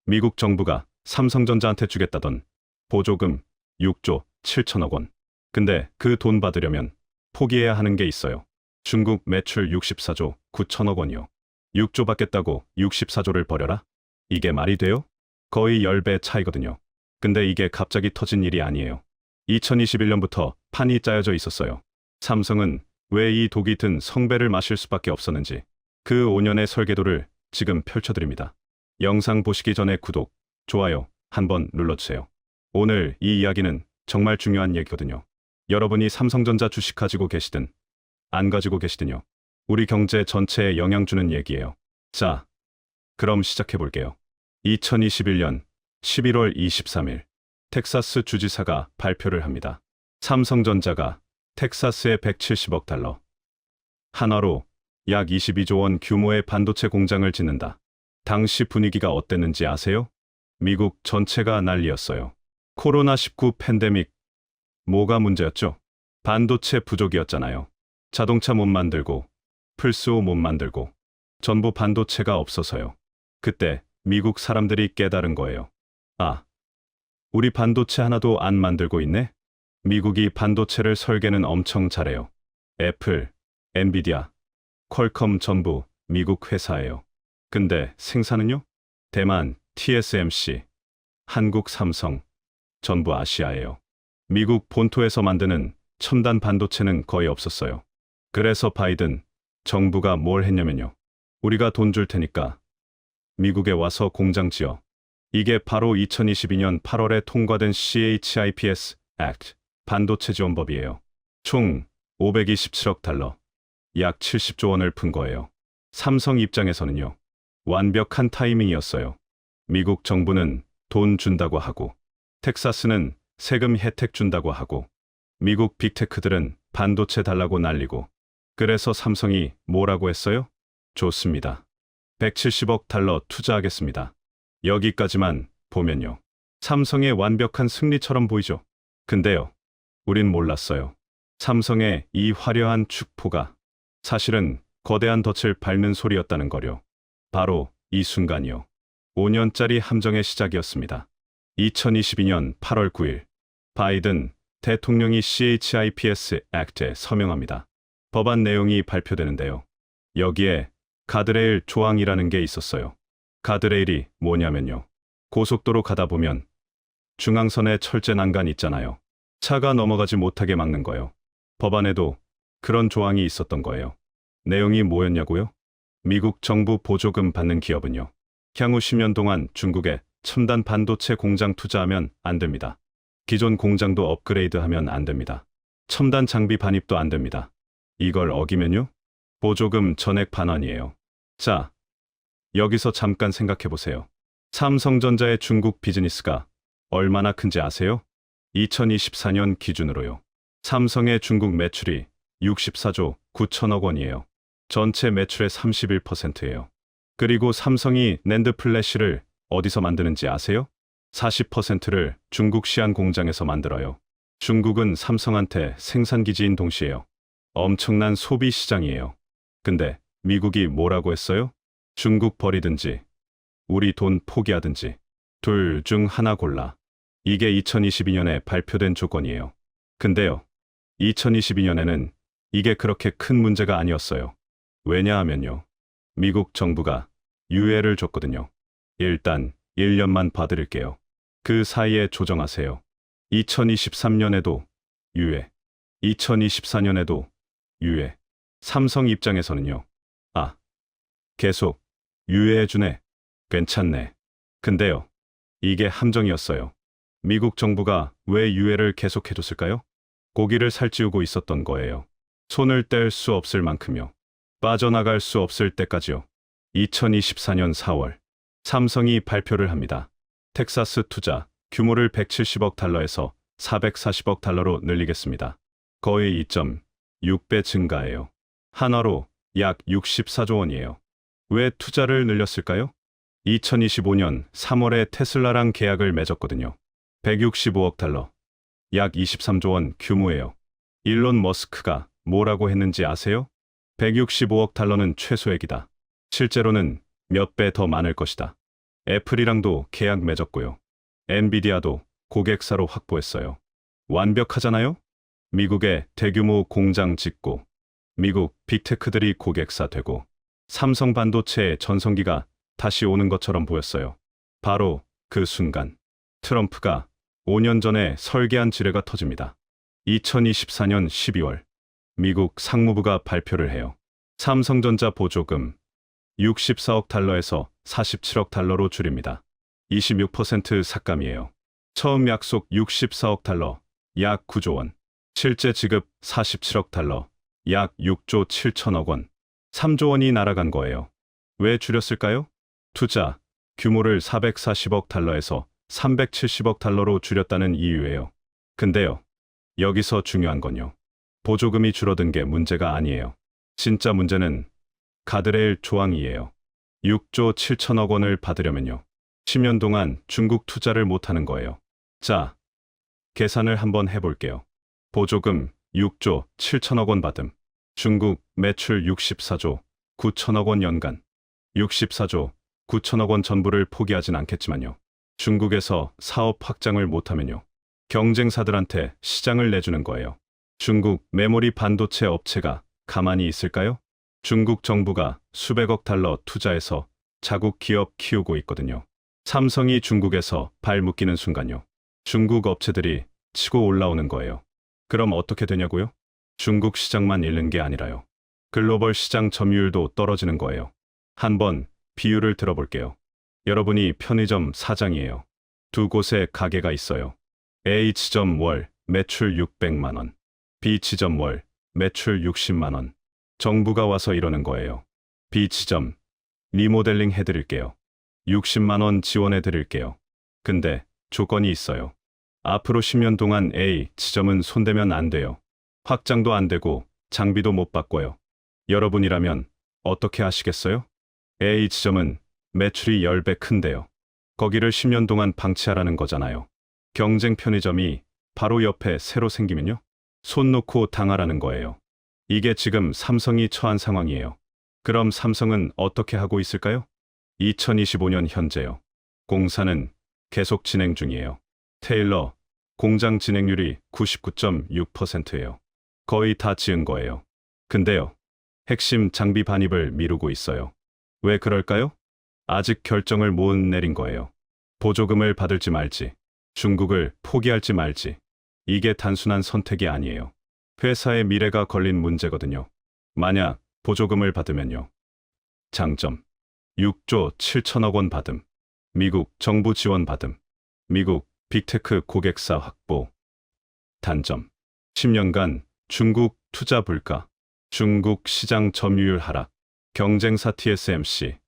미국 정부가 삼성전자한테 주겠다던 보조금 6조 7천억 원. 근데 그 돈 받으려면 포기해야 하는 게 있어요. 중국 매출 64조 9천억 원이요. 6조 받겠다고 64조를 버려라? 이게 말이 돼요? 거의 10배 차이거든요. 근데 이게 갑자기 터진 일이 아니에요. 2021년부터 판이 짜여져 있었어요. 삼성은 왜 이 독이 든 성배를 마실 수밖에 없었는지 그 5년의 설계도를 지금 펼쳐드립니다. 영상 보시기 전에 구독, 좋아요 한번 눌러주세요. 오늘 이 이야기는 정말 중요한 얘기거든요. 여러분이 삼성전자 주식 가지고 계시든 안 가지고 계시든요. 우리 경제 전체에 영향 주는 얘기예요. 자, 그럼 시작해 볼게요. 2021년 11월 23일 텍사스 주지사가 발표를 합니다. 삼성전자가 텍사스에 170억 달러, 한화로 약 22조 원 규모의 반도체 공장을 짓는다. 당시 분위기가 어땠는지 아세요? 미국 전체가 난리였어요. 코로나19 팬데믹, 뭐가 문제였죠? 반도체 부족이었잖아요. 자동차 못 만들고, 플스5 못 만들고, 전부 반도체가 없어서요. 그때 미국 사람들이 깨달은 거예요. 아, 우리 반도체 하나도 안 만들고 있네? 미국이 반도체를 설계는 엄청 잘해요. 애플, 엔비디아, 퀄컴 전부 미국 회사예요. 근데 생산은요? 대만, TSMC, 한국 삼성, 전부 아시아예요. 미국 본토에서 만드는 첨단 반도체는 거의 없었어요. 그래서 바이든 정부가 뭘 했냐면요. 우리가 돈 줄 테니까 미국에 와서 공장 지어. 이게 바로 2022년 8월에 통과된 CHIPS Act, 반도체 지원법이에요. 총 527억 달러, 약 70조 원을 푼 거예요. 삼성 입장에서는요. 완벽한 타이밍이었어요. 미국 정부는 돈 준다고 하고, 텍사스는 세금 혜택 준다고 하고, 미국 빅테크들은 반도체 달라고 난리고, 그래서 삼성이 뭐라고 했어요? 좋습니다. 170억 달러 투자하겠습니다. 여기까지만 보면요. 삼성의 완벽한 승리처럼 보이죠. 근데요. 우린 몰랐어요. 삼성의 이 화려한 축포가 사실은 거대한 덫을 밟는 소리였다는 거요. 바로 이 순간이요. 5년짜리 함정의 시작이었습니다. 2022년 8월 9일 바이든 대통령이 CHIPS Act에 서명합니다. 법안 내용이 발표되는데요. 여기에 가드레일 조항이라는 게 있었어요. 가드레일이 뭐냐면요. 고속도로 가다 보면 중앙선에 철제 난간 있잖아요. 차가 넘어가지 못하게 막는 거요. 법안에도 그런 조항이 있었던 거예요. 내용이 뭐였냐고요? 미국 정부 보조금 받는 기업은요. 향후 10년 동안 중국에 첨단 반도체 공장 투자하면 안 됩니다. 기존 공장도 업그레이드하면 안 됩니다. 첨단 장비 반입도 안 됩니다. 이걸 어기면요? 보조금 전액 반환이에요. 자, 여기서 잠깐 생각해 보세요. 삼성전자의 중국 비즈니스가 얼마나 큰지 아세요? 2024년 기준으로요. 삼성의 중국 매출이 64조 9천억 원이에요. 전체 매출의 31%예요. 그리고 삼성이 낸드 플래시를 어디서 만드는지 아세요? 40%를 중국 시안 공장에서 만들어요. 중국은 삼성한테 생산기지인 동시에요. 엄청난 소비 시장이에요. 근데 미국이 뭐라고 했어요? 중국 버리든지 우리 돈 포기하든지 둘 중 하나 골라. 이게 2022년에 발표된 조건이에요. 근데요. 2022년에는 이게 그렇게 큰 문제가 아니었어요. 왜냐하면요. 미국 정부가 유예를 줬거든요. 일단 1년만 봐드릴게요. 그 사이에 조정하세요. 2023년에도 유예, 2024년에도 유예. 삼성 입장에서는요. 아, 계속 유예해주네. 괜찮네. 근데요. 이게 함정이었어요. 미국 정부가 왜 유예를 계속해줬을까요? 고기를 살찌우고 있었던 거예요. 손을 뗄 수 없을 만큼요. 빠져나갈 수 없을 때까지요. 2024년 4월 삼성이 발표를 합니다. 텍사스 투자 규모를 170억 달러에서 440억 달러로 늘리겠습니다. 거의 2.6배 증가해요. 한화로 약 64조 원이에요. 왜 투자를 늘렸을까요? 2025년 3월에 테슬라랑 계약을 맺었거든요. 165억 달러, 약 23조 원 규모예요. 일론 머스크가 뭐라고 했는지 아세요? 165억 달러는 최소액이다. 실제로는 몇 배 더 많을 것이다. 애플이랑도 계약 맺었고요. 엔비디아도 고객사로 확보했어요. 완벽하잖아요? 미국에 대규모 공장 짓고 미국 빅테크들이 고객사 되고 삼성 반도체의 전성기가 다시 오는 것처럼 보였어요. 바로 그 순간 트럼프가 5년 전에 설계한 지뢰가 터집니다. 2024년 12월 미국 상무부가 발표를 해요. 삼성전자 보조금 64억 달러에서 47억 달러로 줄입니다. 26% 삭감이에요. 처음 약속 64억 달러, 약 9조 원. 실제 지급 47억 달러, 약 6조 7천억 원. 3조 원이 날아간 거예요. 왜 줄였을까요? 투자 규모를 440억 달러에서 370억 달러로 줄였다는 이유예요. 근데요, 여기서 중요한 건요. 보조금이 줄어든 게 문제가 아니에요. 진짜 문제는 가드레일 조항이에요. 6조 7천억 원을 받으려면요. 10년 동안 중국 투자를 못하는 거예요. 자, 계산을 한번 해볼게요. 보조금 6조 7천억 원 받음. 중국 매출 64조 9천억 원 연간. 64조 9천억 원 전부를 포기하진 않겠지만요. 중국에서 사업 확장을 못하면요. 경쟁사들한테 시장을 내주는 거예요. 중국 메모리 반도체 업체가 가만히 있을까요? 중국 정부가 수백억 달러 투자해서 자국 기업 키우고 있거든요. 삼성이 중국에서 발 묶이는 순간요. 중국 업체들이 치고 올라오는 거예요. 그럼 어떻게 되냐고요? 중국 시장만 잃는 게 아니라요. 글로벌 시장 점유율도 떨어지는 거예요. 한번 비유를 들어볼게요. 여러분이 편의점 사장이에요. 두 곳에 가게가 있어요. A지점 월 매출 600만 원, B지점 월 매출 60만 원. 정부가 와서 이러는 거예요. B지점 리모델링 해드릴게요. 60만 원 지원해 드릴게요. 근데 조건이 있어요. 앞으로 10년 동안 A 지점은 손대면 안 돼요. 확장도 안 되고 장비도 못 바꿔요. 여러분이라면 어떻게 하시겠어요? A 지점은 매출이 10배 큰데요. 거기를 10년 동안 방치하라는 거잖아요. 경쟁 편의점이 바로 옆에 새로 생기면요. 손 놓고 당하라는 거예요. 이게 지금 삼성이 처한 상황이에요. 그럼 삼성은 어떻게 하고 있을까요? 2025년 현재요. 공사는 계속 진행 중이에요. 테일러 공장 진행률이 99.6%예요. 거의 다 지은 거예요. 근데요. 핵심 장비 반입을 미루고 있어요. 왜 그럴까요? 아직 결정을 못 내린 거예요. 보조금을 받을지 말지, 중국을 포기할지 말지. 이게 단순한 선택이 아니에요. 회사의 미래가 걸린 문제거든요. 만약 보조금을 받으면요. 장점 6조 7천억 원 받음. 미국 정부 지원 받음. 미국 빅테크 고객사 확보. 단점 10년간 중국 투자 불가. 중국 시장 점유율 하락. 경쟁사 TSMC.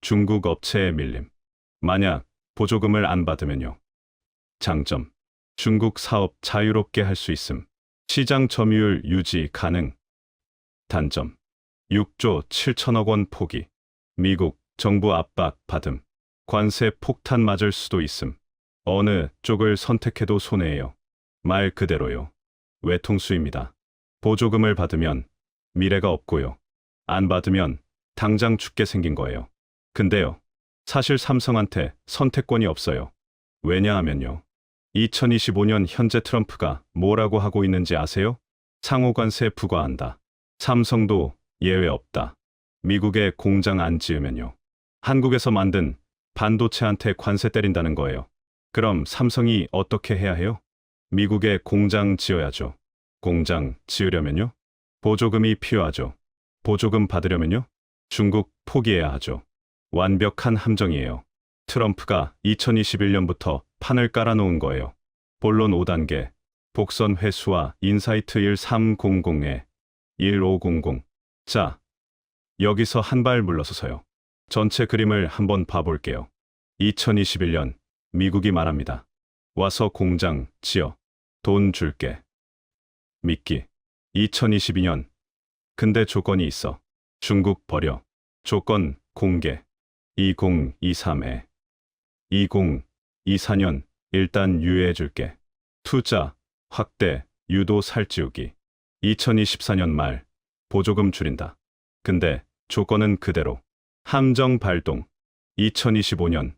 중국 업체의 밀림. 만약 보조금을 안 받으면요. 장점 중국 사업 자유롭게 할 수 있음. 시장 점유율 유지 가능. 단점 6조 7천억 원 포기. 미국 정부 압박 받음. 관세 폭탄 맞을 수도 있음. 어느 쪽을 선택해도 손해예요. 말 그대로요. 외통수입니다. 보조금을 받으면 미래가 없고요. 안 받으면 당장 죽게 생긴 거예요. 근데요. 사실 삼성한테 선택권이 없어요. 왜냐하면요. 2025년 현재 트럼프가 뭐라고 하고 있는지 아세요? 상호관세 부과한다. 삼성도 예외 없다. 미국에 공장 안 지으면요. 한국에서 만든 반도체한테 관세 때린다는 거예요. 그럼 삼성이 어떻게 해야 해요? 미국에 공장 지어야죠. 공장 지으려면요. 보조금이 필요하죠. 보조금 받으려면요. 중국 포기해야 하죠. 완벽한 함정이에요. 트럼프가 2021년부터 판을 깔아놓은 거예요. 본론 5단계, 복선 회수와 인사이트 1300에 1500. 자, 여기서 한 발 물러서서요. 전체 그림을 한번 봐볼게요. 2021년 미국이 말합니다. 와서 공장 지어. 돈 줄게. 미끼. 2022년. 근데 조건이 있어. 중국 버려. 조건 공개. 2023에. 2024년 일단 유예해줄게. 투자, 확대, 유도 살찌우기. 2024년 말 보조금 줄인다. 근데 조건은 그대로. 함정 발동. 2025년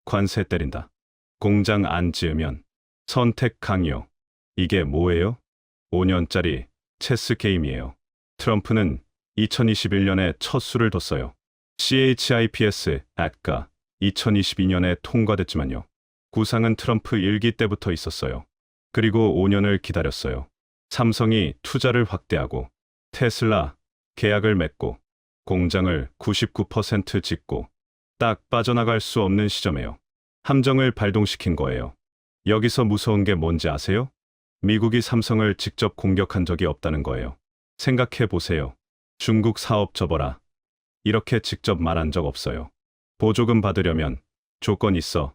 관세 때린다. 공장 안 지으면 선택 강요. 이게 뭐예요? 5년짜리 체스 게임이에요. 트럼프는 2021년에 첫 수를 뒀어요. CHIPS Act가 2022년에 통과됐지만요. 구상은 트럼프 1기 때부터 있었어요. 그리고 5년을 기다렸어요. 삼성이 투자를 확대하고 테슬라 계약을 맺고 공장을 99% 짓고 딱 빠져나갈 수 없는 시점에요. 함정을 발동시킨 거예요. 여기서 무서운 게 뭔지 아세요? 미국이 삼성을 직접 공격한 적이 없다는 거예요. 생각해 보세요. 중국 사업 접어라. 이렇게 직접 말한 적 없어요. 보조금 받으려면 조건 있어.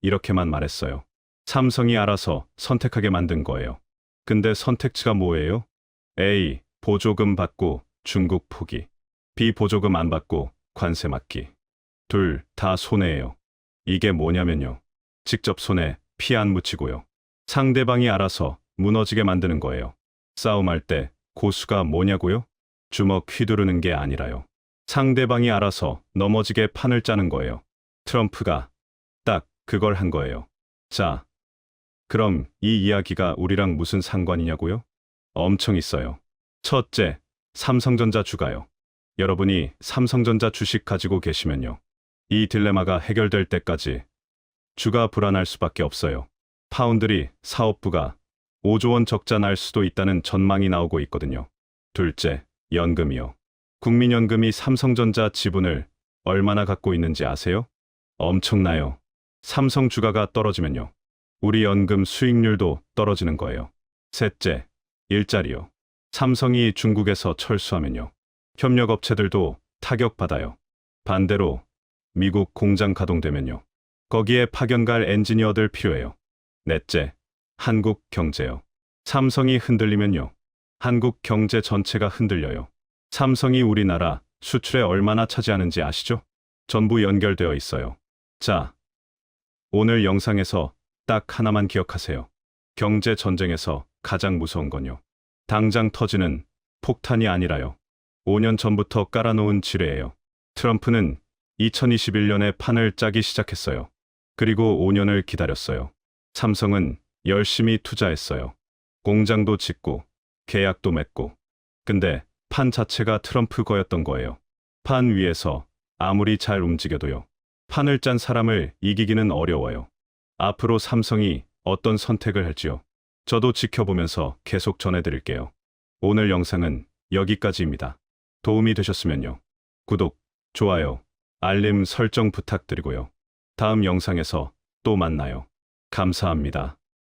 이렇게만 말했어요. 삼성이 알아서 선택하게 만든 거예요. 근데 선택지가 뭐예요? A. 보조금 받고 중국 포기. B. 보조금 안 받고 관세 맞기. 둘 다 손해예요. 이게 뭐냐면요. 직접 손에 피 안 묻히고요. 상대방이 알아서 무너지게 만드는 거예요. 싸움할 때 고수가 뭐냐고요? 주먹 휘두르는 게 아니라요. 상대방이 알아서 넘어지게 판을 짜는 거예요. 트럼프가 딱 그걸 한 거예요. 자, 그럼 이 이야기가 우리랑 무슨 상관이냐고요? 엄청 있어요. 첫째, 삼성전자 주가요. 여러분이 삼성전자 주식 가지고 계시면요. 이 딜레마가 해결될 때까지 주가 불안할 수밖에 없어요. 파운드리 사업부가 5조 원 적자 날 수도 있다는 전망이 나오고 있거든요. 둘째, 연금이요. 국민연금이 삼성전자 지분을 얼마나 갖고 있는지 아세요? 엄청나요. 삼성 주가가 떨어지면요. 우리 연금 수익률도 떨어지는 거예요. 셋째, 일자리요. 삼성이 중국에서 철수하면요. 협력업체들도 타격받아요. 반대로 미국 공장 가동되면요. 거기에 파견 갈 엔지니어들 필요해요. 넷째, 한국 경제요. 삼성이 흔들리면요. 한국 경제 전체가 흔들려요. 삼성이 우리나라 수출에 얼마나 차지하는지 아시죠? 전부 연결되어 있어요. 자, 오늘 영상에서 딱 하나만 기억하세요. 경제 전쟁에서 가장 무서운 건요. 당장 터지는 폭탄이 아니라요. 5년 전부터 깔아놓은 지뢰예요. 트럼프는 2021년에 판을 짜기 시작했어요. 그리고 5년을 기다렸어요. 삼성은 열심히 투자했어요. 공장도 짓고 계약도 맺고. 근데 판 자체가 트럼프 거였던 거예요. 판 위에서 아무리 잘 움직여도요. 판을 짠 사람을 이기기는 어려워요. 앞으로 삼성이 어떤 선택을 할지요. 저도 지켜보면서 계속 전해드릴게요. 오늘 영상은 여기까지입니다. 도움이 되셨으면요. 구독, 좋아요, 알림 설정 부탁드리고요. 다음 영상에서 또 만나요. 감사합니다.